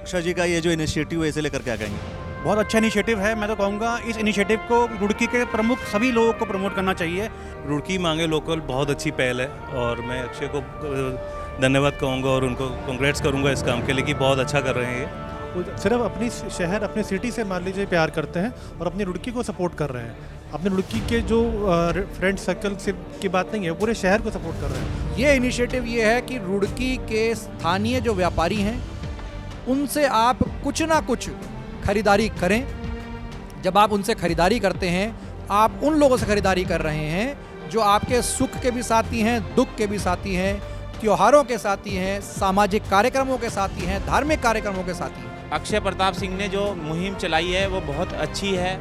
अक्षय जी का ये जो इनिशिएटिव है इसे लेकर क्या कहेंगे? बहुत अच्छा इनिशिएटिव है। मैं तो कहूँगा इस इनिशिएटिव को रुड़की के प्रमुख सभी लोगों को प्रमोट करना चाहिए। रुड़की मांगे लोकल बहुत अच्छी पहल है और मैं अक्षय को धन्यवाद कहूँगा और उनको कांग्रेट्स करूँगा इस काम के लिए कि बहुत अच्छा कर रहे हैं ये। वो सिर्फ अपनी शहर अपनी सिटी से मान लीजिए प्यार करते हैं और अपनी रुड़की को सपोर्ट कर रहे हैं। अपने रुड़की के जो फ्रेंड सर्कल से की बात नहीं है, पूरे शहर को सपोर्ट कर रहे हैं। ये इनिशिएटिव ये है कि रुड़की के स्थानीय जो व्यापारी हैं उनसे आप कुछ ना कुछ खरीदारी करें। जब आप उनसे खरीदारी करते हैं, आप उन लोगों से खरीदारी कर रहे हैं जो आपके सुख के भी साथी हैं, दुख के भी साथी हैं, त्योहारों के साथी हैं, सामाजिक कार्यक्रमों के साथी हैं, धार्मिक कार्यक्रमों के साथी हैं। अक्षय प्रताप सिंह ने जो मुहिम चलाई है वो बहुत अच्छी है।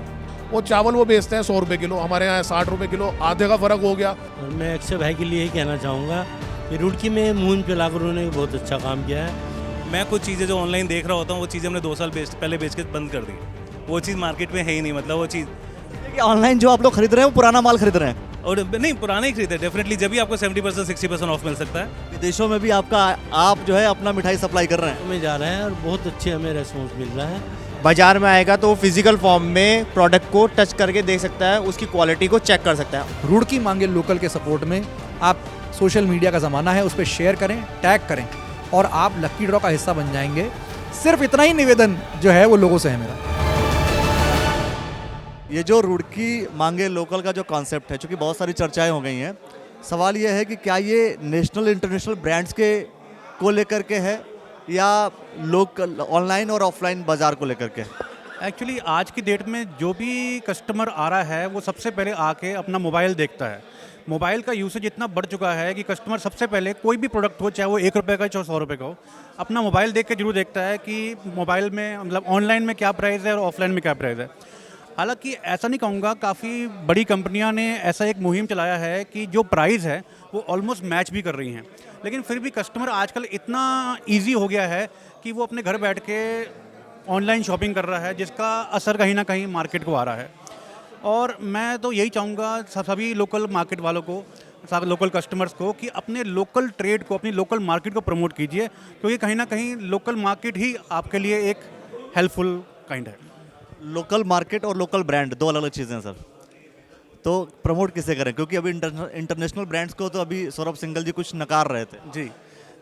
वो चावल वो बेचते हैं 100 रुपये किलो, हमारे यहाँ 60 रुपये किलो, आधे का फ़र्क हो गया। और मैं अक्षय भाई के लिए ही कहना चाहूँगा कि रुड़की में मुहिम चलाकर उन्होंने बहुत अच्छा काम किया है। मैं कुछ चीज़ें जो ऑनलाइन देख रहा होता हूँ वो चीज़ें हमने 2 साल पहले बेच के बंद कर दी। वो चीज़ मार्केट में है ही नहीं, मतलब वो चीज़ ऑनलाइन जो आप लोग खरीद रहे हैं वो पुराना माल खरीद रहे हैं और नहीं पुराना ही खरीदे डेफिनेटली, जब भी आपको 70% 60% ऑफ मिल सकता है। विदेशों में भी आप जो है अपना मिठाई सप्लाई कर रहे हैं। में जा रहे हैं और बहुत अच्छे हमें रेस्पॉन्स मिल रहा है। बाजार में आएगा तो फिजिकल फॉर्म में प्रोडक्ट को टच करके देख सकता है, उसकी क्वालिटी को चेक कर सकता है। रुड़की मांगे लोकल के सपोर्ट में आप सोशल मीडिया का ज़माना है, उस पर शेयर करें, टैग करें और आप लकी ड्रॉ का हिस्सा बन जाएंगे। सिर्फ इतना ही निवेदन जो है वो लोगों से है मेरा। ये जो रुड़की मांगे लोकल का जो कॉन्सेप्ट है, चूँकि बहुत सारी चर्चाएं हो गई हैं, सवाल ये है कि क्या ये नेशनल इंटरनेशनल ब्रांड्स के को लेकर के है या लोकल ऑनलाइन और ऑफलाइन बाज़ार को लेकर के? एक्चुअली आज की डेट में जो भी कस्टमर आ रहा है वो सबसे पहले आके अपना मोबाइल देखता है। मोबाइल का यूसेज इतना बढ़ चुका है कि कस्टमर सबसे पहले कोई भी प्रोडक्ट हो, चाहे वो 1 रुपये का चाहे 100 रुपये का हो, अपना मोबाइल देख के जरूर देखता है कि मोबाइल में मतलब ऑनलाइन में क्या प्राइस है और ऑफलाइन में क्या प्राइस है। हालांकि ऐसा नहीं कहूँगा, काफ़ी बड़ी कंपनियां ने ऐसा एक मुहिम चलाया है कि जो प्राइस है वो ऑलमोस्ट मैच भी कर रही हैं, लेकिन फिर भी कस्टमर आजकल इतना इजी हो गया है कि वो अपने घर बैठ के ऑनलाइन शॉपिंग कर रहा है, जिसका असर कहीं ना कहीं मार्केट को आ रहा है। और मैं तो यही चाहूँगा सभी लोकल मार्केट वालों को, सब लोकल कस्टमर्स को कि अपने लोकल ट्रेड को, अपनी लोकल मार्केट को प्रमोट कीजिए, क्योंकि कहीं ना कहीं लोकल मार्केट ही आपके लिए एक हेल्पफुल काइंड है। लोकल मार्केट और लोकल ब्रांड 2 अलग अलग चीज़ें हैं सर, तो प्रमोट किसे करें? क्योंकि अभी इंटरनेशनल ब्रांड्स को तो अभी सौरभ सिंघल जी कुछ नकार रहे थे। जी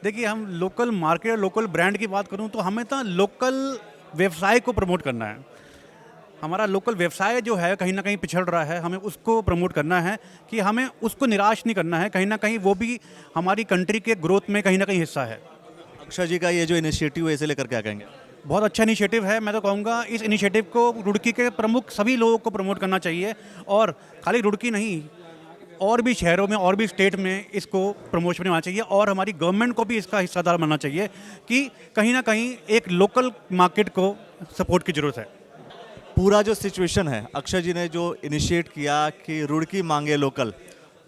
देखिए, हम लोकल मार्केट और लोकल ब्रांड की बात करूं तो हमें तो लोकल व्यवसाय को प्रमोट करना है। हमारा लोकल व्यवसाय जो है कहीं ना कहीं पिछड़ रहा है, हमें उसको प्रमोट करना है कि हमें उसको निराश नहीं करना है। कहीं ना कहीं वो भी हमारी कंट्री के ग्रोथ में कहीं ना कहीं हिस्सा है। अक्षय जी का ये जो इनिशिएटिव है इसे लेकर क्या कहेंगे? बहुत अच्छा इनिशिएटिव है। मैं तो कहूँगा इस इनिशिएटिव को रुड़की के प्रमुख सभी लोगों को प्रमोट करना चाहिए, और खाली रुड़की नहीं, और भी शहरों में और भी स्टेट में इसको प्रमोशन होना चाहिए, और हमारी गवर्नमेंट को भी इसका हिस्सेदार बनना चाहिए कि कहीं ना कहीं एक लोकल मार्केट को सपोर्ट की ज़रूरत है। पूरा जो सिचुएशन है, अक्षय जी ने जो इनिशिएट किया कि रुड़की मांगे लोकल,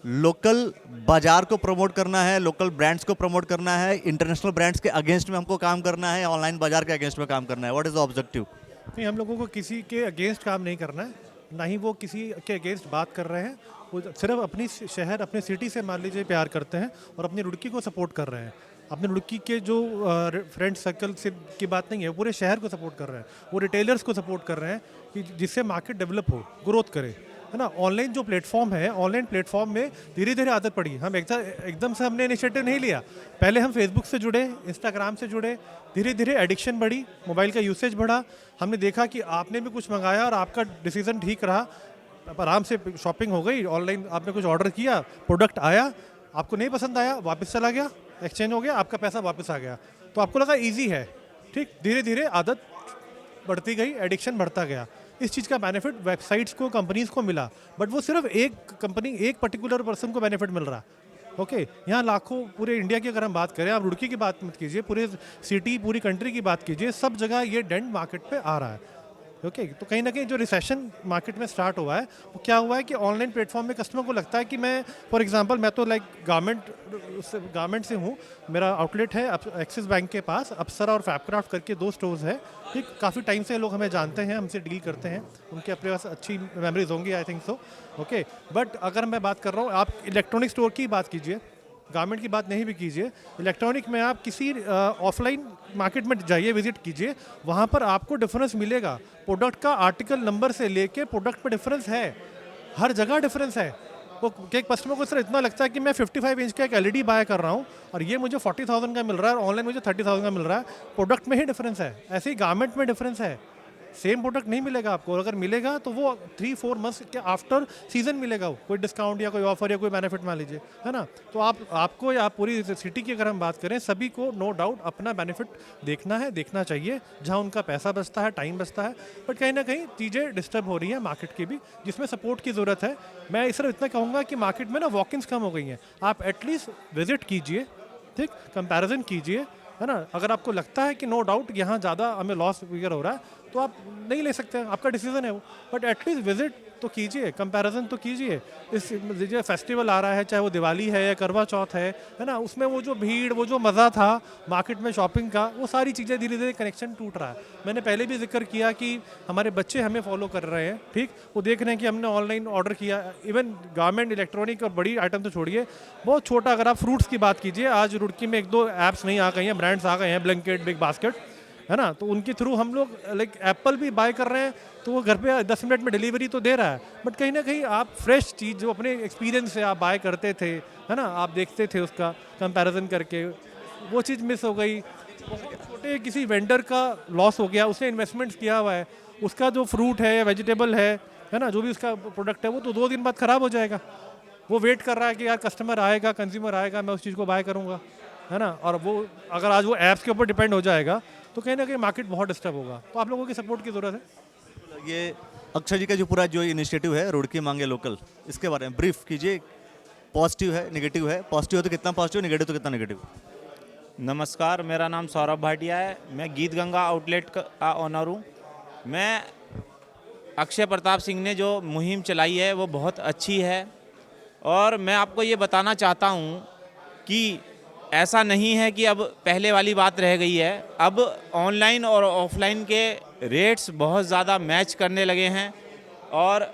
लोकल बाजार को प्रमोट करना है, लोकल ब्रांड्स को प्रमोट करना है, इंटरनेशनल ब्रांड्स के अगेंस्ट में हमको काम करना है, ऑनलाइन बाजार के अगेंस्ट में काम करना है। What is the objective? नहीं, हम लोगों को किसी के अगेंस्ट काम नहीं करना है, ना ही वो किसी के अगेंस्ट बात कर रहे हैं। वो सिर्फ अपनी शहर अपने सिटी से मान लीजिए प्यार करते हैं और अपनी रुड़की को सपोर्ट कर रहे हैं। अपने रुड़की के जो फ्रेंड सर्कल से की बात नहीं है, पूरे शहर को सपोर्ट कर रहे हैं। वो रिटेलर्स को सपोर्ट कर रहे हैं कि जिससे मार्केट डेवलप हो, ग्रोथ करे, है ना। ऑनलाइन जो प्लेटफॉर्म है, ऑनलाइन प्लेटफॉर्म में धीरे धीरे आदत पड़ी। हम एकदम से हमने इनिशिएटिव नहीं लिया। पहले हम फेसबुक से जुड़े, इंस्टाग्राम से जुड़े, धीरे धीरे एडिक्शन बढ़ी, मोबाइल का यूसेज बढ़ा। हमने देखा कि आपने भी कुछ मंगाया और आपका डिसीजन ठीक रहा, आराम से शॉपिंग हो गई। ऑनलाइन आपने कुछ ऑर्डर किया, प्रोडक्ट आया, आपको नहीं पसंद आया, वापस चला गया, एक्सचेंज हो गया, आपका पैसा वापस आ गया। तो आपको लगा ईजी है, ठीक। धीरे धीरे आदत बढ़ती गई, एडिक्शन बढ़ता गया। इस चीज़ का बेनिफिट वेबसाइट्स को, कंपनीज को मिला, बट वो सिर्फ एक कंपनी, एक पर्टिकुलर पर्सन को बेनिफिट मिल रहा। ओके, यहाँ लाखों, पूरे इंडिया की अगर हम बात करें, आप रुड़की की बात मत कीजिए, पूरे सिटी, पूरी कंट्री की बात कीजिए, सब जगह ये डेंट मार्केट पे आ रहा है। ओके, तो कहीं ना कहीं जो रिसेशन मार्केट में स्टार्ट हुआ है, वो क्या हुआ है कि ऑनलाइन प्लेटफॉर्म में कस्टमर को लगता है कि मैं, फॉर एग्जांपल, मैं तो लाइक गारमेंट से हूँ, मेरा आउटलेट है एक्सिस बैंक के पास, अप्सरा और फैबक्राफ्ट करके 2 स्टोर्स है, ठीक। काफ़ी टाइम से लोग हमें जानते हैं, हमसे डील करते हैं, उनके अपने पास अच्छी मेमोरीज होंगी, I think so. Okay, but अगर मैं बात कर रहा हूँ, आप इलेक्ट्रॉनिक स्टोर की बात कीजिए, गारमेंट की बात नहीं भी कीजिए, इलेक्ट्रॉनिक में आप किसी ऑफलाइन मार्केट में जाइए, विजिट कीजिए, वहाँ पर आपको डिफरेंस मिलेगा। प्रोडक्ट का आर्टिकल नंबर से लेके प्रोडक्ट पे डिफरेंस है, हर जगह डिफरेंस है। वो एक कस्टमर को सिर्फ इतना लगता है कि मैं 55 इंच का एक LED बाय कर रहा हूँ और ये मुझे 40,000 का मिल रहा है और ऑनलाइन मुझे 30,000 का मिल रहा है। प्रोडक्ट में ही डिफरेंस है, ऐसे ही गारमेंट में डिफरेंस है। सेम प्रोडक्ट नहीं मिलेगा आपको, अगर मिलेगा तो वो 3-4 मंथ्स के आफ्टर सीजन मिलेगा, वो कोई डिस्काउंट या कोई ऑफर या कोई बेनिफिट मान लीजिए, है ना। तो आपको या पूरी सिटी की अगर हम बात करें, सभी को नो डाउट अपना बेनिफिट देखना चाहिए, जहाँ उनका पैसा बचता है, टाइम बचता है। बट कहीं ना कहीं चीज़ें डिस्टर्ब हो रही हैं मार्केट की भी, जिसमें सपोर्ट की ज़रूरत है। मैं सिर्फ इतना कहूँगा कि मार्केट में ना वॉक-इन्स कम हो गई हैं, आप एटलीस्ट विजिट कीजिए, ठीक, कंपैरिजन कीजिए, है ना। अगर आपको लगता है कि नो डाउट यहाँ ज़्यादा हमें लॉस वगैरह हो रहा है तो आप नहीं ले सकते हैं, आपका डिसीजन है वो, बट एटलीस्ट विजिट तो कीजिए, कंपैरिजन तो कीजिए। इस जो फेस्टिवल आ रहा है, चाहे वो दिवाली है या करवा चौथ है ना, उसमें वो जो भीड़, वो जो मज़ा था मार्केट में शॉपिंग का, वो सारी चीज़ें धीरे धीरे कनेक्शन टूट रहा है। मैंने पहले भी जिक्र किया कि हमारे बच्चे हमें फॉलो कर रहे हैं, ठीक, वो देख रहे हैं कि हमने ऑनलाइन ऑर्डर किया, इवन गारमेंट, इलेक्ट्रॉनिक और बड़ी आइटम तो छोड़िए, बहुत छोटा अगर आप फ्रूट्स की बात कीजिए, आज रुड़की में 1-2 ऐप्स नहीं आ गई हैं, ब्रांड्स आ गए हैं, ब्लिंकिट, बिग बास्केट, है ना। तो उनके थ्रू हम लोग लाइक एप्पल भी बाय कर रहे हैं, तो वो घर पे 10 मिनट में डिलीवरी तो दे रहा है, बट कहीं ना कहीं आप फ्रेश चीज़ जो अपने एक्सपीरियंस से आप बाय करते थे, है ना, आप देखते थे उसका कंपैरिजन करके, वो चीज़ मिस हो गई। छोटे किसी वेंडर का लॉस हो गया, उसने इन्वेस्टमेंट्स किया हुआ है, उसका जो फ्रूट है या वेजिटेबल है ना, जो भी उसका प्रोडक्ट है, वो तो 2 दिन बाद ख़राब हो जाएगा। वो वेट कर रहा है कि यार कस्टमर आएगा, कंज्यूमर आएगा, मैं उस चीज़ को बाय करूँगा, है ना। और वो अगर आज वो ऐप्स के ऊपर डिपेंड हो जाएगा तो कहीं ना कहीं मार्केट बहुत डिस्टर्ब होगा। तो आप लोगों की सपोर्ट की ज़रूरत है। ये अक्षय जी का जो पूरा जो इनिशिएटिव है रुड़की मांगे लोकल, इसके बारे में ब्रीफ कीजिए। पॉजिटिव है, नेगेटिव है, पॉजिटिव है तो कितना पॉजिटिव, नेगेटिव तो कितना नेगेटिव? नमस्कार, मेरा नाम सौरभ भाटिया है, मैं गीत गंगा आउटलेट का ओनर हूँ। मैं अक्षय प्रताप सिंह ने जो मुहिम चलाई है वो बहुत अच्छी है, और मैं आपको ये बताना चाहता हूँ कि ऐसा नहीं है कि अब पहले वाली बात रह गई है। अब ऑनलाइन और ऑफलाइन के रेट्स बहुत ज़्यादा मैच करने लगे हैं, और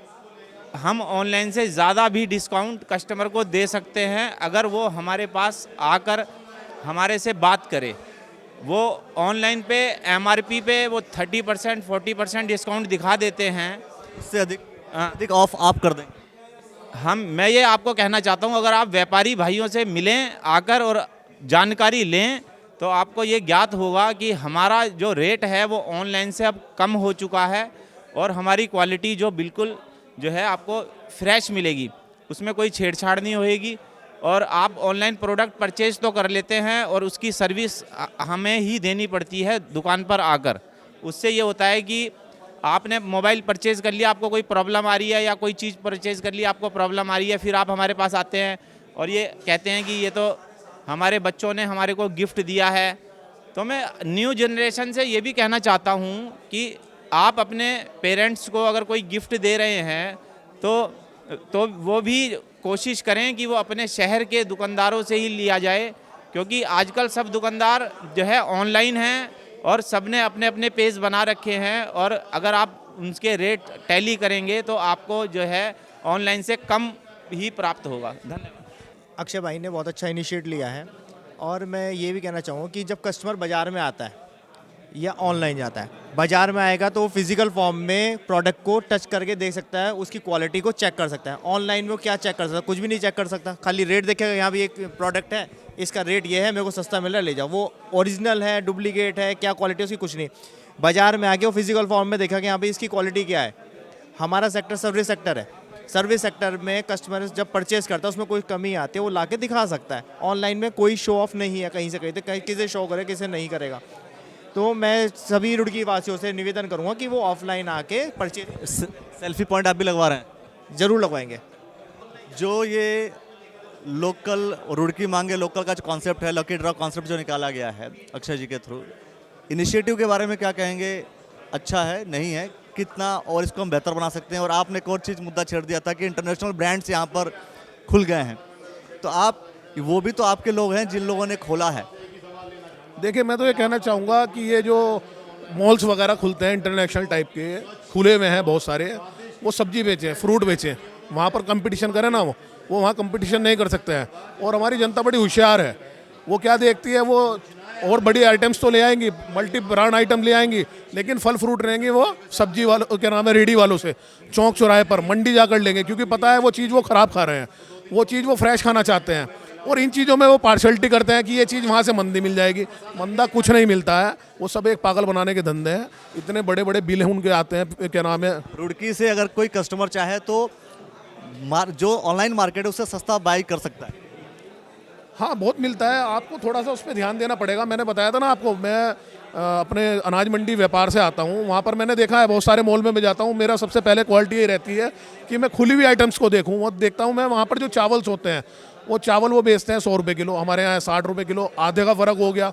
हम ऑनलाइन से ज़्यादा भी डिस्काउंट कस्टमर को दे सकते हैं अगर वो हमारे पास आकर हमारे से बात करे। वो ऑनलाइन पे MRP पे वो 30% 40% डिस्काउंट दिखा देते हैं, उससे अधिक ऑफ आप कर देंगे। मैं ये आपको कहना चाहता हूँ, अगर आप व्यापारी भाइयों से मिलें आकर और जानकारी लें तो आपको ये ज्ञात होगा कि हमारा जो रेट है वो ऑनलाइन से अब कम हो चुका है, और हमारी क्वालिटी जो बिल्कुल जो है आपको फ्रेश मिलेगी, उसमें कोई छेड़छाड़ नहीं होएगी। और आप ऑनलाइन प्रोडक्ट परचेज तो कर लेते हैं और उसकी सर्विस हमें ही देनी पड़ती है दुकान पर आकर। उससे ये होता है कि आपने मोबाइल परचेज़ कर लिया, आपको कोई प्रॉब्लम आ रही है, या कोई चीज़ परचेज़ कर लिया आपको प्रॉब्लम आ रही है, फिर आप हमारे पास आते हैं और ये कहते हैं कि ये तो हमारे बच्चों ने हमारे को गिफ्ट दिया है। तो मैं न्यू जनरेशन से ये भी कहना चाहता हूँ कि आप अपने पेरेंट्स को अगर कोई गिफ्ट दे रहे हैं तो वो भी कोशिश करें कि वो अपने शहर के दुकानदारों से ही लिया जाए, क्योंकि आजकल सब दुकानदार जो है ऑनलाइन हैं और सब ने अपने अपने पेज बना रखे हैं, और अगर आप उनके रेट टैली करेंगे तो आपको जो है ऑनलाइन से कम ही प्राप्त होगा। धन्यवाद। अक्षय भाई ने बहुत अच्छा इनिशिएट लिया है, और मैं ये भी कहना चाहूँगा कि जब कस्टमर बाज़ार में आता है या ऑनलाइन जाता है, बाज़ार में आएगा तो वो फिजिकल फॉर्म में प्रोडक्ट को टच करके देख सकता है, उसकी क्वालिटी को चेक कर सकता है। ऑनलाइन में वो क्या चेक कर सकता है? कुछ भी नहीं चेक कर सकता, खाली रेट देखेगा, यहाँ भी एक प्रोडक्ट है, इसका रेट ये है, मेरे को सस्ता मिल रहा है, ले जाओ। वो ओरिजिनल है, डुप्लीकेट है, क्या क्वालिटी है उसकी, कुछ नहीं। बाज़ार में आके वो फिजिकल फॉर्म में देखा कि यहाँ पे इसकी क्वालिटी क्या है। हमारा सेक्टर सर्विस सेक्टर है, सर्विस सेक्टर में कस्टमर जब परचेस करता है उसमें कोई कमी आती है वो लाके दिखा सकता है। ऑनलाइन में कोई शो ऑफ नहीं है कहीं से कहीं, तो कहीं किसे शो करे किसे नहीं करेगा। तो मैं सभी रुड़की वासियों से निवेदन करूंगा कि वो ऑफलाइन आके परचेज। सेल्फी पॉइंट आप भी लगवा रहे हैं? ज़रूर लगवाएंगे। जो ये लोकल रुड़की मांगे लोकल का जो कॉन्सेप्ट है, लकी ड्रॉ कॉन्सेप्ट जो निकाला गया है अक्षय जी के थ्रू, इनिशिएटिव के बारे में क्या कहेंगे? अच्छा है, नहीं है, कितना और इसको हम बेहतर बना सकते हैं? और आपने एक और चीज़ मुद्दा छेड़ दिया था कि इंटरनेशनल ब्रांड्स यहाँ पर खुल गए हैं, तो आप वो भी तो आपके लोग हैं जिन लोगों ने खोला है। देखिए, मैं तो ये कहना चाहूँगा कि ये जो मॉल्स वगैरह खुलते हैं इंटरनेशनल टाइप के, खुले हुए हैं बहुत सारे, वो सब्जी बेचें, फ्रूट बेचें, वहाँ पर कंपटीशन करें ना, वो वहाँ कंपटीशन नहीं कर सकते हैं। और हमारी जनता बड़ी होशियार है, वो क्या देखती है, वो और बड़ी आइटम्स तो ले आएंगी, मल्टी ब्रांड आइटम ले आएंगी, लेकिन फल फ्रूट रहेंगे वो सब्जी वालों क्या नाम है रेडी वालों से चौक चौराहे पर मंडी जाकर लेंगे, क्योंकि पता है वो चीज़ वो ख़राब खा रहे हैं, वो चीज़ वो फ्रेश खाना चाहते हैं। और इन चीज़ों में वो पार्शलिटी करते हैं कि ये चीज़ वहाँ से मंदी मिल जाएगी, मंदा कुछ नहीं मिलता है, वो सब एक पागल बनाने के धंधे हैं। इतने बड़े बड़े बिल हैं उनके आते हैं, क्या नाम है। रुड़की से अगर कोई कस्टमर चाहे तो जो ऑनलाइन मार्केट है उससे सस्ता बाई कर सकता है। हाँ बहुत मिलता है, आपको थोड़ा सा उस पर ध्यान देना पड़ेगा। मैंने बताया था ना आपको, मैं अपने अनाज मंडी व्यापार से आता हूँ, वहाँ पर मैंने देखा है बहुत सारे मॉल में मैं जाता हूँ, मेरा सबसे पहले क्वालिटी यही रहती है कि मैं खुली हुई आइटम्स को देखूँ। और देखता हूँ मैं वहाँ पर जो चावल्स होते हैं, वो चावल वो बेचते हैं 100 रुपये किलो, हमारे यहाँ 60 रुपये किलो, आधे का फ़र्क हो गया।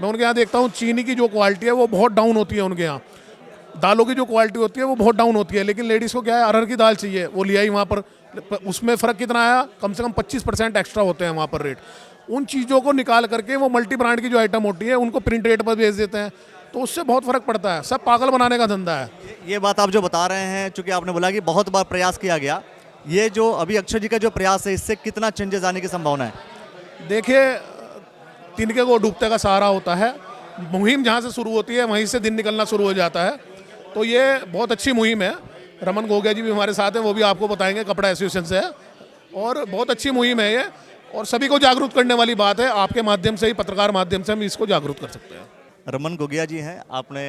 मैं उनके यहाँ देखता हूँ चीनी की जो क्वालिटी है वो बहुत डाउन होती है उनके यहाँ, दालों की जो क्वालिटी होती है वो बहुत डाउन होती है। लेकिन लेडीज़ को क्या है, अरहर की दाल चाहिए, वो ले आई वहाँ पर, उसमें फ़र्क कितना आया, कम से कम 25% एक्स्ट्रा होते हैं वहाँ पर रेट। उन चीज़ों को निकाल करके वो मल्टी ब्रांड की जो आइटम होती है उनको प्रिंट रेट पर बेच देते हैं, तो उससे बहुत फ़र्क पड़ता है। सब पागल बनाने का धंधा है। ये बात आप जो बता रहे हैं, चूंकि आपने बोला कि बहुत बार प्रयास किया गया, ये जो अभी अक्षय जी का जो प्रयास है इससे कितना चेंजेस आने की संभावना है? देखिए, तिनके को डूबते का सहारा होता है। मुहिम जहाँ से शुरू होती है वहीं से दिन निकलना शुरू हो जाता है, तो ये बहुत अच्छी मुहिम है। रमन गोगिया जी भी हमारे साथ हैं, वो भी आपको बताएंगे, कपड़ा एसोसिएशन से है, और बहुत अच्छी मुहिम है ये, और सभी को जागरूक करने वाली बात है। आपके माध्यम से ही, पत्रकार माध्यम से हम इसको जागरूक कर सकते हैं। रमन गोगिया जी हैं, आपने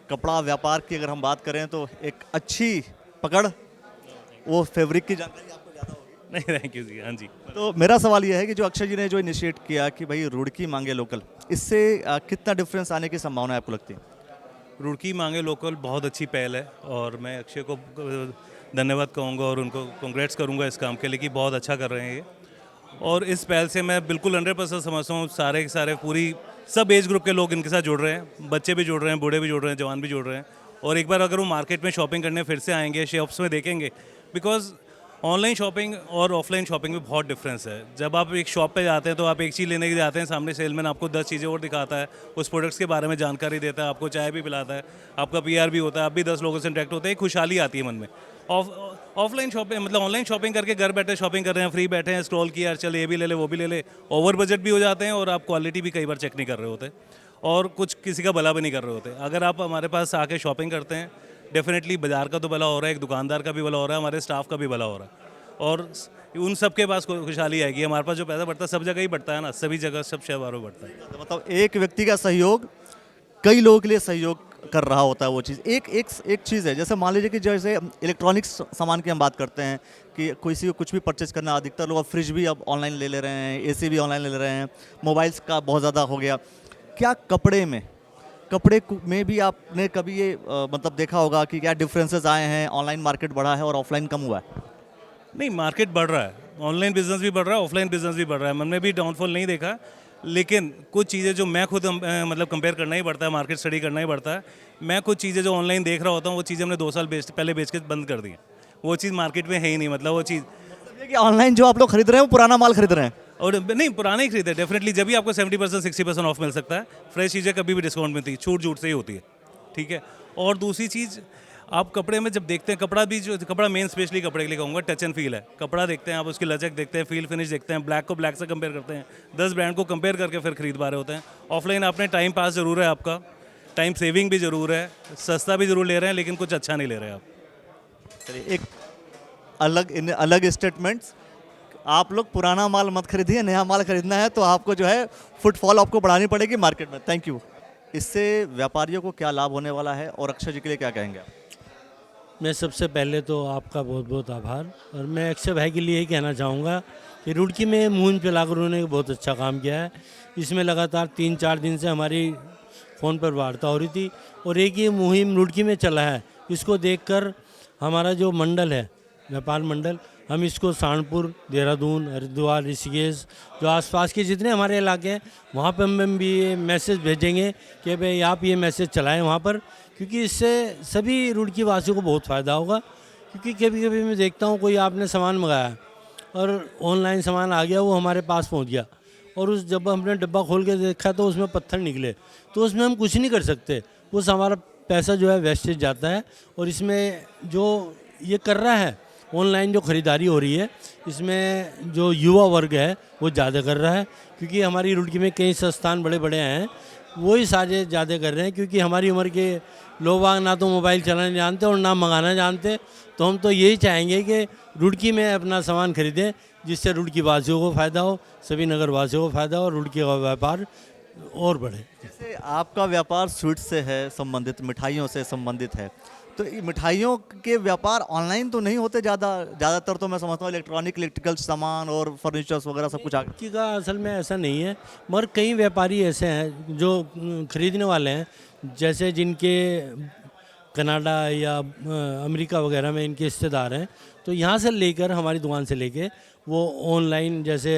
कपड़ा व्यापार की अगर हम बात करें तो एक अच्छी पकड़, वो फैब्रिक की जानकारी आपको ज़्यादा होगी। नहीं, थैंक यू जी। हाँ जी, तो मेरा सवाल यह है कि जो अक्षय जी ने जो इनिशिएट किया कि भाई रुड़की मांगे लोकल, इससे कितना डिफरेंस आने की संभावना है आपको लगती है? रुड़की मांगे लोकल बहुत अच्छी पहल है, और मैं अक्षय को धन्यवाद कहूँगा और उनको कांग्रेट्स करूँगा इस काम के लिए कि बहुत अच्छा कर रहे हैं ये। और इस पहल से मैं बिल्कुल 100% समझता हूँ, सारे के सारे पूरी सब एज ग्रुप के लोग इनके साथ जुड़ रहे हैं, बच्चे भी जुड़ रहे हैं, बूढ़े भी जुड़ रहे हैं, जवान भी जुड़ रहे हैं। और एक बार अगर वो मार्केट में शॉपिंग करने फिर से आएंगे, शॉप्स में देखेंगे, बिकॉज ऑनलाइन शॉपिंग और ऑफलाइन शॉपिंग में बहुत डिफरेंस है। जब आप एक शॉप पे जाते हैं तो आप एक चीज़ लेने के लिए जाते हैं, सामने सेलमैन आपको 10 चीज़ें और दिखाता है, उस प्रोडक्ट्स के बारे में जानकारी देता है, आपको चाय भी पिलाता है, आपका PR भी होता है, आप भी 10 लोगों से इंटरेक्ट होते हैं, खुशहाली आती है मन में। ऑफलाइन शॉपिंग मतलब ऑनलाइन शॉपिंग करके घर बैठे शॉपिंग कर रहे हैं, फ्री बैठे हैं, स्क्रॉल किया, चल ये भी ले ले वो भी ले ले, ओवर बजट भी हो जाते हैं, और आप क्वालिटी भी कई बार चेक नहीं कर रहे होते, और कुछ किसी का भला भी नहीं कर रहे होते। अगर आप हमारे पास आके शॉपिंग करते हैं, डेफिनेटली बाजार का तो भला हो रहा है, एक दुकानदार का भी भला हो रहा है, हमारे स्टाफ का भी भला हो रहा है, और उन सब के पास खुशहाली आएगी। हमारे पास जो पैसा बढ़ता है सब जगह ही बढ़ता है ना, सभी जगह सब शहरों में बढ़ता है। मतलब एक व्यक्ति का सहयोग कई लोगों के लिए सहयोग कर रहा होता है वो चीज़। एक चीज़ है, जैसे मान लीजिए कि जैसे इलेक्ट्रॉनिक्स सामान की हम बात करते हैं कि किसी को कुछ भी परचेज करना, अधिकतर लोग अब फ्रिज भी अब ऑनलाइन ले रहे हैं, AC भी ऑनलाइन ले रहे हैं, मोबाइल्स का बहुत ज़्यादा हो गया। क्या कपड़े में भी आपने कभी ये मतलब देखा होगा कि क्या डिफरेंसेस आए हैं, ऑनलाइन मार्केट बढ़ा है और ऑफलाइन कम हुआ है? नहीं, मार्केट बढ़ रहा है, ऑनलाइन बिजनेस भी बढ़ रहा है, ऑफलाइन बिजनेस भी बढ़ रहा है, मन में भी डाउनफॉल नहीं देखा। लेकिन कुछ चीज़ें जो मैं खुद मतलब कंपेयर करना ही पड़ता है, मार्केट स्टडी करना ही पड़ता है। मैं कुछ चीज़ें जो ऑनलाइन देख रहा होता हूँ, वो चीज़ें हमने 2 साल पहले बेच के बंद कर दी हैं, वो चीज़ मार्केट में है ही नहीं। मतलब वो चीज़ कि ऑनलाइन जो आप लोग खरीद रहे हैं वो पुराना माल खरीद रहे हैं, और नहीं, पुराने ही खरीदे डेफिनेटली। जब भी आपको 70% 60% ऑफ मिल सकता है, फ्रेश चीज़ें कभी भी डिस्काउंट मिलती है, छूट से ही होती है, ठीक है। और दूसरी चीज़, आप कपड़े में जब देखते हैं, कपड़ा भी जो कपड़ा मेन स्पेशली कपड़े के लिए कहूँगा, टच एंड फील है। कपड़ा देखते हैं आप, उसकी लचक देखते हैं, फील फिनिश देखते हैं, ब्लैक को ब्लैक से कंपेयर करते हैं, 10 ब्रांड को कंपेयर करके फिर खरीद पा रहे होते हैं। ऑफलाइन आपने टाइम पास ज़रूर है, आपका टाइम सेविंग भी ज़रूर है, सस्ता भी ज़रूर ले रहे हैं, लेकिन कुछ अच्छा नहीं ले रहे आप। चलिए, एक अलग स्टेटमेंट्स, आप लोग पुराना माल मत खरीदिए, नया माल खरीदना है तो आपको जो है फुटफॉल आपको बढ़ानी पड़ेगी मार्केट में। Thank you. इससे व्यापारियों को क्या लाभ होने वाला है और अक्षय जी के लिए क्या कहेंगे आप? मैं सबसे पहले तो आपका बहुत बहुत आभार, और मैं अक्षय भाई के लिए यही कहना चाहूँगा कि रुड़की में मुहिम चलाकर उन्होंने बहुत अच्छा काम किया है। इसमें लगातार 3-4 दिन से हमारी फ़ोन पर वार्ता हो रही थी, और एक ये मुहिम रुड़की में चला है, इसको देखकर हमारा जो मंडल है, व्यापार मंडल, हम इसको सहारनपुर, देहरादून, हरिद्वार, ऋषिकेश, जो आसपास के जितने हमारे इलाके हैं, वहाँ पर हम भी ये मैसेज भेजेंगे कि भाई आप ये मैसेज चलाएं वहाँ पर, क्योंकि इससे सभी रुड़की वासियों को बहुत फ़ायदा होगा। क्योंकि कभी कभी मैं देखता हूँ कोई आपने सामान मंगाया और ऑनलाइन सामान आ गया, वो हमारे पास पहुँच गया, और उस जब हमने डब्बा खोल के देखा तो उसमें पत्थर निकले, तो उसमें हम कुछ नहीं कर सकते, उस हमारा पैसा जो है वेस्टेज जाता है। और इसमें जो ये कर रहा है ऑनलाइन जो ख़रीदारी हो रही है इसमें जो युवा वर्ग है वो ज़्यादा कर रहा है, क्योंकि हमारी रुड़की में कई संस्थान बड़े बड़े हैं वही सारे ज़्यादा कर रहे हैं, क्योंकि हमारी उम्र के लोग बाग ना तो मोबाइल चलाना जानते और ना मंगाना जानते। तो हम तो यही चाहेंगे कि रुड़की में अपना सामान खरीदें, जिससे रुड़की वासियों को फ़ायदा हो, सभी नगर वासियों को फ़ायदा हो और रुड़की का व्यापार और बढ़े। जैसे आपका व्यापार स्वीट्स से है संबंधित, मिठाइयों से संबंधित है, तो ये मिठाइयों के व्यापार ऑनलाइन तो नहीं होते ज़्यादातर तो मैं समझता हूँ इलेक्ट्रिकल सामान और फर्नीचर्स वगैरह सब कुछ आ रुड़की का असल में ऐसा नहीं है, मगर कई व्यापारी ऐसे हैं जो खरीदने वाले हैं, जैसे जिनके कनाडा या अमेरिका वगैरह में इनके रिश्तेदार हैं, तो यहाँ से लेकर हमारी दुकान से लेके वो ऑनलाइन जैसे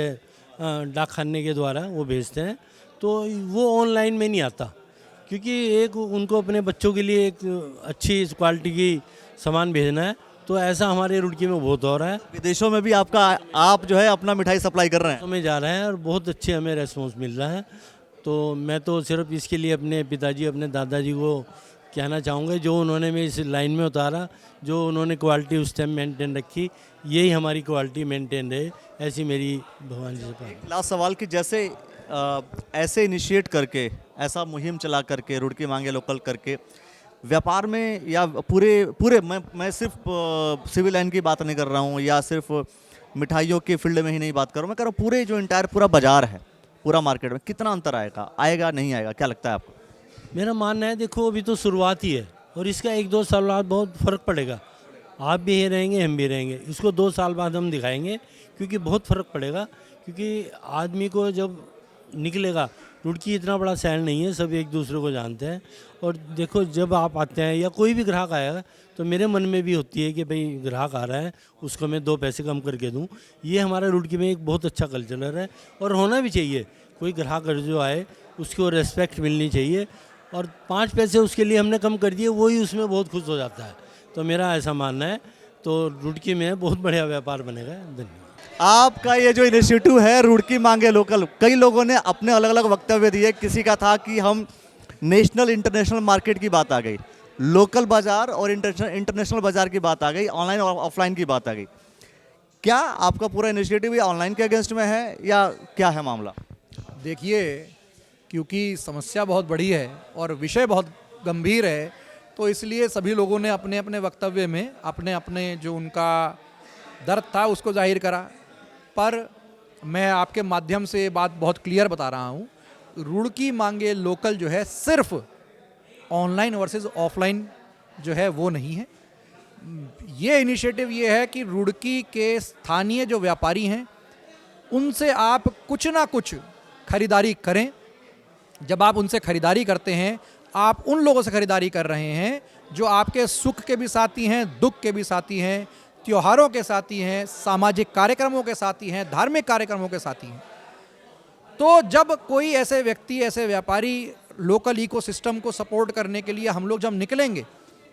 डाकखाने के द्वारा वो भेजते हैं, तो वो ऑनलाइन में नहीं आता, क्योंकि एक उनको अपने बच्चों के लिए एक अच्छी क्वालिटी की सामान भेजना है। तो ऐसा हमारे रुड़की में बहुत हो रहा है। विदेशों में भी आप जो है अपना मिठाई सप्लाई कर रहे हैं? में जा रहे हैं और बहुत अच्छे हमें रेस्पॉन्स मिल रहा है। तो मैं तो सिर्फ इसके लिए अपने पिताजी अपने दादाजी को कहना चाहूँगा, जो उन्होंने मैं इस लाइन में उतारा, जो उन्होंने क्वालिटी उस टाइम मेंटेन रखी, यही हमारी क्वालिटी मेंटेन रहे, ऐसी मेरी भगवान जी से प्रार्थना। लास्ट सवाल कि जैसे ऐसे इनिशिएट करके, ऐसा मुहिम चला करके, रुड़की मांगे लोकल करके व्यापार में या पूरे मैं सिर्फ सिविल लाइन की बात नहीं कर रहा हूँ या सिर्फ मिठाइयों के फील्ड में ही नहीं बात कर रहा हूँ, मैं कह रहा हूँ पूरे जो इंटायर पूरा बाजार है, पूरा मार्केट में कितना अंतर आएगा नहीं आएगा, क्या लगता है आपको? मेरा मानना है, देखो अभी तो शुरुआत ही है और इसका 1-2 साल बाद बहुत फ़र्क पड़ेगा। आप भी यही रहेंगे, हम भी रहेंगे, इसको 2 साल बाद हम दिखाएंगे, क्योंकि बहुत फ़र्क पड़ेगा। क्योंकि आदमी को जब निकलेगा, रुड़की इतना बड़ा शहर नहीं है, सब एक दूसरे को जानते हैं। और देखो जब आप आते हैं या कोई भी ग्राहक आएगा तो मेरे मन में भी होती है कि भाई ग्राहक आ रहा है उसको मैं 2 पैसे कम करके दूं। ये हमारा रुड़की में एक बहुत अच्छा कल्चर है और होना भी चाहिए। कोई ग्राहक जो आए उसको रेस्पेक्ट मिलनी चाहिए और 5 पैसे उसके लिए हमने कम कर दिए, वही उसमें बहुत खुश हो जाता है। तो मेरा ऐसा मानना है, तो रुड़की में बहुत बढ़िया व्यापार बनेगा। धन्यवाद। आपका ये जो इनिशिएटिव है रुड़की मांगे लोकल, कई लोगों ने अपने अलग अलग वक्तव्य दिए। किसी का था कि हम नेशनल इंटरनेशनल मार्केट की बात आ गई, लोकल बाजार और इंटरनेशनल बाजार की बात आ गई, ऑनलाइन और ऑफलाइन की बात आ गई। क्या आपका पूरा इनिशिएटिव ये ऑनलाइन के अगेंस्ट में है या क्या है मामला? देखिए, क्योंकि समस्या बहुत बड़ी है और विषय बहुत गंभीर है, तो इसलिए सभी लोगों ने अपने अपने वक्तव्य में अपने अपने जो उनका दर्द था उसको जाहिर करा। पर मैं आपके माध्यम से ये बात बहुत क्लियर बता रहा हूँ, रुड़की मांगे लोकल जो है सिर्फ ऑनलाइन वर्सेस ऑफलाइन जो है वो नहीं है। ये इनिशिएटिव ये है कि रुड़की के स्थानीय जो व्यापारी हैं उनसे आप कुछ ना कुछ खरीदारी करें। जब आप उनसे खरीदारी करते हैं, आप उन लोगों से खरीदारी कर रहे हैं जो आपके सुख के भी साथी हैं, दुख के भी साथी हैं, त्योहारों के साथी हैं, सामाजिक कार्यक्रमों के साथी हैं, धार्मिक कार्यक्रमों के साथी हैं। तो जब कोई ऐसे व्यक्ति, ऐसे व्यापारी लोकल इकोसिस्टम को सपोर्ट करने के लिए हम लोग जब निकलेंगे,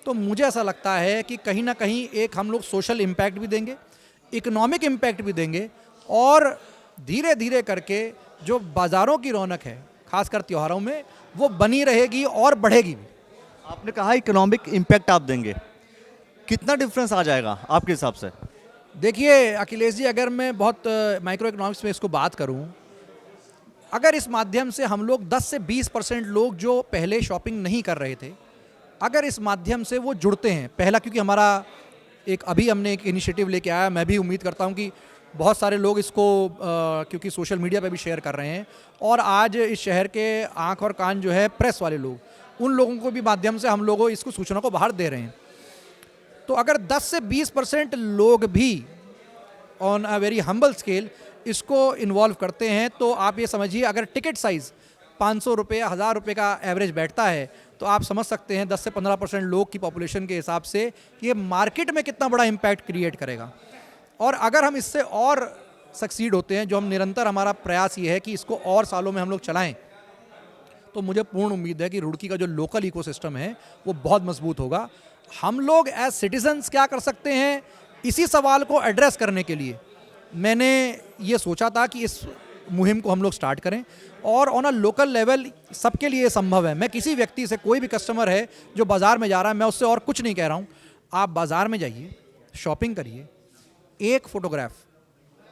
तो मुझे ऐसा लगता है कि कहीं ना कहीं एक हम लोग सोशल इम्पैक्ट भी देंगे, इकोनॉमिक इम्पैक्ट भी देंगे और धीरे धीरे करके जो बाज़ारों की रौनक है खासकर त्योहारों में वो बनी रहेगी और बढ़ेगी भी। आपने कहा इकोनॉमिक इम्पैक्ट आप देंगे, कितना डिफरेंस आ जाएगा आपके हिसाब से? देखिए अखिलेश जी, अगर मैं बहुत माइक्रो इकोनॉमिक्स में इसको बात करूं, अगर इस माध्यम से हम लोग 10 से 20% लोग जो पहले शॉपिंग नहीं कर रहे थे, अगर इस माध्यम से वो जुड़ते हैं, पहला क्योंकि हमारा अभी हमने एक इनिशिएटिव लेके आया, मैं भी उम्मीद करता हूं कि बहुत सारे लोग इसको क्योंकि सोशल मीडिया पे भी शेयर कर रहे हैं और आज इस शहर के आँख और कान जो है प्रेस वाले लोग, उन लोगों को भी माध्यम से हम लोगों इसको सूचना को बाहर दे रहे हैं। तो अगर 10 से 20% लोग भी on a very humble scale इसको इन्वॉल्व करते हैं, तो आप ये समझिए अगर टिकट साइज़ 500 रुपये 1000 रुपये का एवरेज बैठता है, तो आप समझ सकते हैं 10 से 15% लोग की पॉपुलेशन के हिसाब से ये मार्केट में कितना बड़ा इम्पैक्ट क्रिएट करेगा। और अगर हम इससे और सक्सीड होते हैं, जो हम निरंतर हमारा प्रयास ये है कि इसको और सालों में हम लोग चलाएं, तो मुझे पूर्ण उम्मीद है कि रुड़की का जो लोकल इकोसिस्टम है वो बहुत मजबूत होगा। हम लोग एज सिटीजन्स क्या कर सकते हैं, इसी सवाल को एड्रेस करने के लिए मैंने ये सोचा था कि इस मुहिम को हम लोग स्टार्ट करें और ऑन अ लोकल लेवल सबके लिए संभव है। मैं किसी व्यक्ति से, कोई भी कस्टमर है जो बाज़ार में जा रहा है, मैं उससे और कुछ नहीं कह रहा हूँ, आप बाज़ार में जाइए, शॉपिंग करिए, एक फोटोग्राफ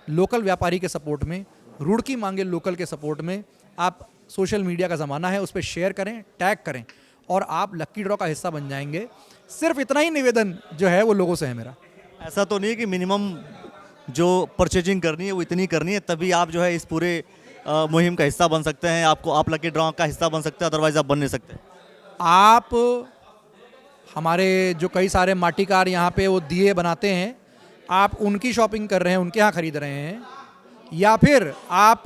लोकल व्यापारी के सपोर्ट में, रुड़की मांगे लोकल के सपोर्ट में आप सोशल मीडिया का ज़माना है, उस पर शेयर करें, टैग करें और आप लक्की ड्रॉ का हिस्सा बन जाएंगे। सिर्फ इतना ही निवेदन जो है वो लोगों से है मेरा। ऐसा तो नहीं है कि मिनिमम जो परचेजिंग करनी है वो इतनी करनी है तभी आप जो है इस पूरे मुहिम का हिस्सा बन सकते हैं, आप लकी ड्रॉ का हिस्सा बन सकते हैं, अदरवाइज आप बन नहीं सकते। आप हमारे जो कई सारे माटीकार यहाँ पे वो दिए बनाते हैं, आप उनकी शॉपिंग कर रहे हैं, उनके यहाँ खरीद रहे हैं, या फिर आप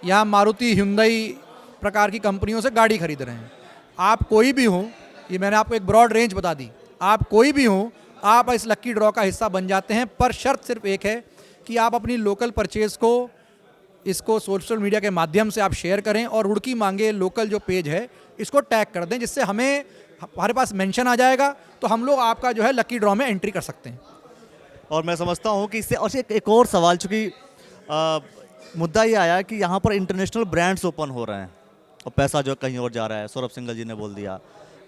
यहाँ मारुति हुंडई प्रकार की कंपनियों से गाड़ी खरीद रहे हैं। आप कोई भी हो, ये मैंने आपको एक ब्रॉड रेंज बता दी, आप कोई भी हो आप इस लक्की ड्रॉ का हिस्सा बन जाते हैं। पर शर्त सिर्फ एक है कि आप अपनी लोकल परचेज़ को इसको सोशल मीडिया के माध्यम से आप शेयर करें और रुड़की मांगे लोकल जो पेज है इसको टैग कर दें, जिससे हमारे पास मेंशन आ जाएगा तो हम लोग आपका जो है लकी ड्रॉ में एंट्री कर सकते हैं। और मैं समझता हूँ कि इससे और एक और सवाल, चूँकि मुद्दा ये आया कि यहाँ पर इंटरनेशनल ब्रांड्स ओपन हो रहे हैं और पैसा जो कहीं और जा रहा है, सौरभ सिंघल जी ने बोल दिया,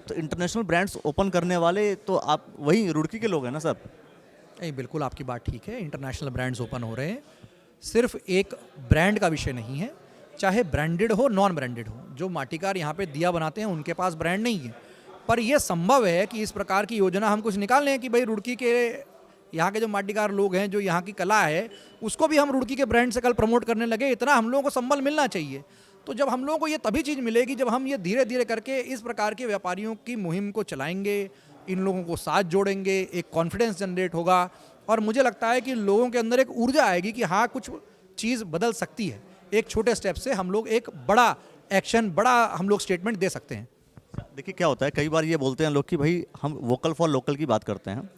तो इंटरनेशनल ब्रांड्स ओपन करने वाले तो आप वही रुड़की के लोग हैं ना सर? नहीं, बिल्कुल आपकी बात ठीक है, इंटरनेशनल ब्रांड्स ओपन हो रहे हैं। सिर्फ एक ब्रांड का विषय नहीं है, चाहे ब्रांडेड हो नॉन ब्रांडेड हो। जो माटीकार यहाँ पे दिया बनाते हैं उनके पास ब्रांड नहीं है, पर यह संभव है कि इस प्रकार की योजना हम कुछ निकाल लें कि भाई रुड़की के यहाँ के जो माटीकार लोग हैं, जो यहाँ की कला है, उसको भी हम रुड़की के ब्रांड से कल प्रमोट करने लगे। इतना हम लोगों को संबल मिलना चाहिए। तो जब हम लोगों को ये तभी चीज़ मिलेगी जब हम ये धीरे धीरे करके इस प्रकार के व्यापारियों की मुहिम को चलाएंगे, इन लोगों को साथ जोड़ेंगे, एक कॉन्फिडेंस जनरेट होगा और मुझे लगता है कि लोगों के अंदर एक ऊर्जा आएगी कि हाँ कुछ चीज़ बदल सकती है। एक छोटे स्टेप से हम लोग एक बड़ा एक्शन, बड़ा हम लोग स्टेटमेंट दे सकते हैं। देखिए क्या होता है, कई बार ये बोलते हैं लोग कि भाई हम वोकल फॉर लोकल की बात करते हैं,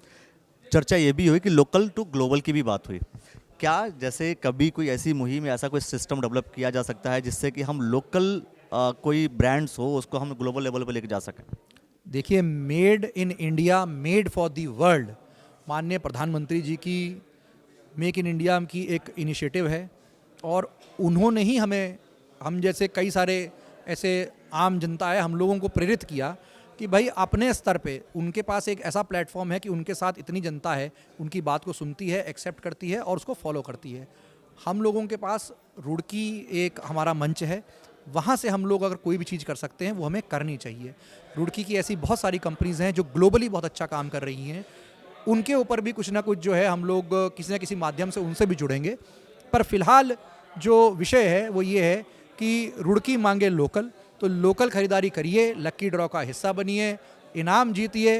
चर्चा ये भी हुई कि लोकल टू ग्लोबल की भी बात हुई। क्या जैसे कभी कोई ऐसी मुहिम या ऐसा कोई सिस्टम डेवलप किया जा सकता है जिससे कि हम लोकल कोई ब्रांड्स हो उसको हम ग्लोबल लेवल पर लेके जा सकें? देखिए, made in India, made for the world, माननीय प्रधानमंत्री जी की मेक इन इंडिया की एक इनिशिएटिव है और उन्होंने ही हम जैसे कई सारे ऐसे आम जनता है, हम लोगों को प्रेरित किया कि भाई अपने स्तर पे उनके पास एक ऐसा प्लेटफॉर्म है कि उनके साथ इतनी जनता है, उनकी बात को सुनती है, एक्सेप्ट करती है और उसको फॉलो करती है। हम लोगों के पास रुड़की एक हमारा मंच है, वहाँ से हम लोग अगर कोई भी चीज़ कर सकते हैं वो हमें करनी चाहिए। रुड़की की ऐसी बहुत सारी कंपनीज़ हैं जो ग्लोबली बहुत अच्छा काम कर रही हैं, उनके ऊपर भी कुछ ना कुछ जो है हम लोग किसी न किसी माध्यम से उनसे भी जुड़ेंगे। पर फिलहाल जो विषय है वो ये है कि रुड़की मांगे लोकल, तो लोकल खरीदारी करिए, लक्की ड्रॉ का हिस्सा बनिए, इनाम जीतिए,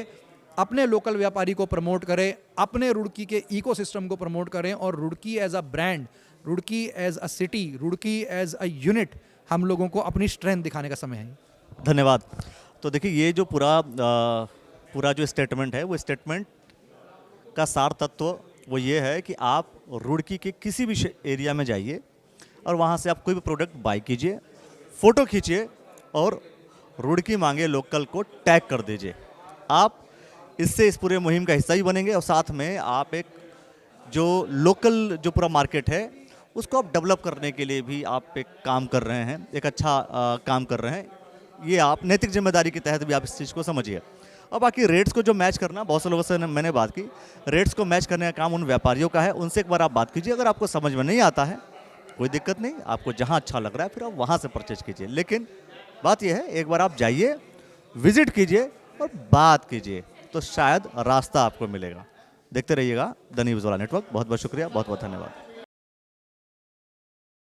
अपने लोकल व्यापारी को प्रमोट करें, अपने रुड़की के इकोसिस्टम को प्रमोट करें और Roorkee as a brand, Roorkee as a city, Roorkee as a unit हम लोगों को अपनी स्ट्रेंथ दिखाने का समय है। धन्यवाद। तो देखिए ये जो पूरा जो स्टेटमेंट है, वो स्टेटमेंट का सार तत्व वो ये है कि आप रुड़की के किसी भी एरिया में जाइए और वहाँ से आप कोई भी प्रोडक्ट बाय कीजिए, फ़ोटो खींचिए और रुड़की मांगे लोकल को टैग कर दीजिए। आप इससे इस पूरे मुहिम का हिस्सा ही बनेंगे और साथ में आप एक जो लोकल जो पूरा मार्केट है उसको आप डेवलप करने के लिए भी आप एक काम कर रहे हैं, एक अच्छा काम कर रहे हैं। ये आप नैतिक जिम्मेदारी के तहत भी आप इस चीज़ को समझिए। और बाकी रेट्स को जो मैच करना, बहुत से लोगों से मैंने बात की, रेट्स को मैच करने का काम उन व्यापारियों का है, उनसे एक बार आप बात कीजिए। अगर आपको समझ में नहीं आता है कोई दिक्कत नहीं, आपको जहाँ अच्छा लग रहा है फिर आप वहाँ से परचेज कीजिए। लेकिन बात यह है, एक बार आप जाइए, विजिट कीजिए और बात कीजिए, तो शायद रास्ता आपको मिलेगा। देखते रहिएगा द न्यूज़ वाला नेटवर्क। बहुत बहुत शुक्रिया, बहुत बहुत धन्यवाद।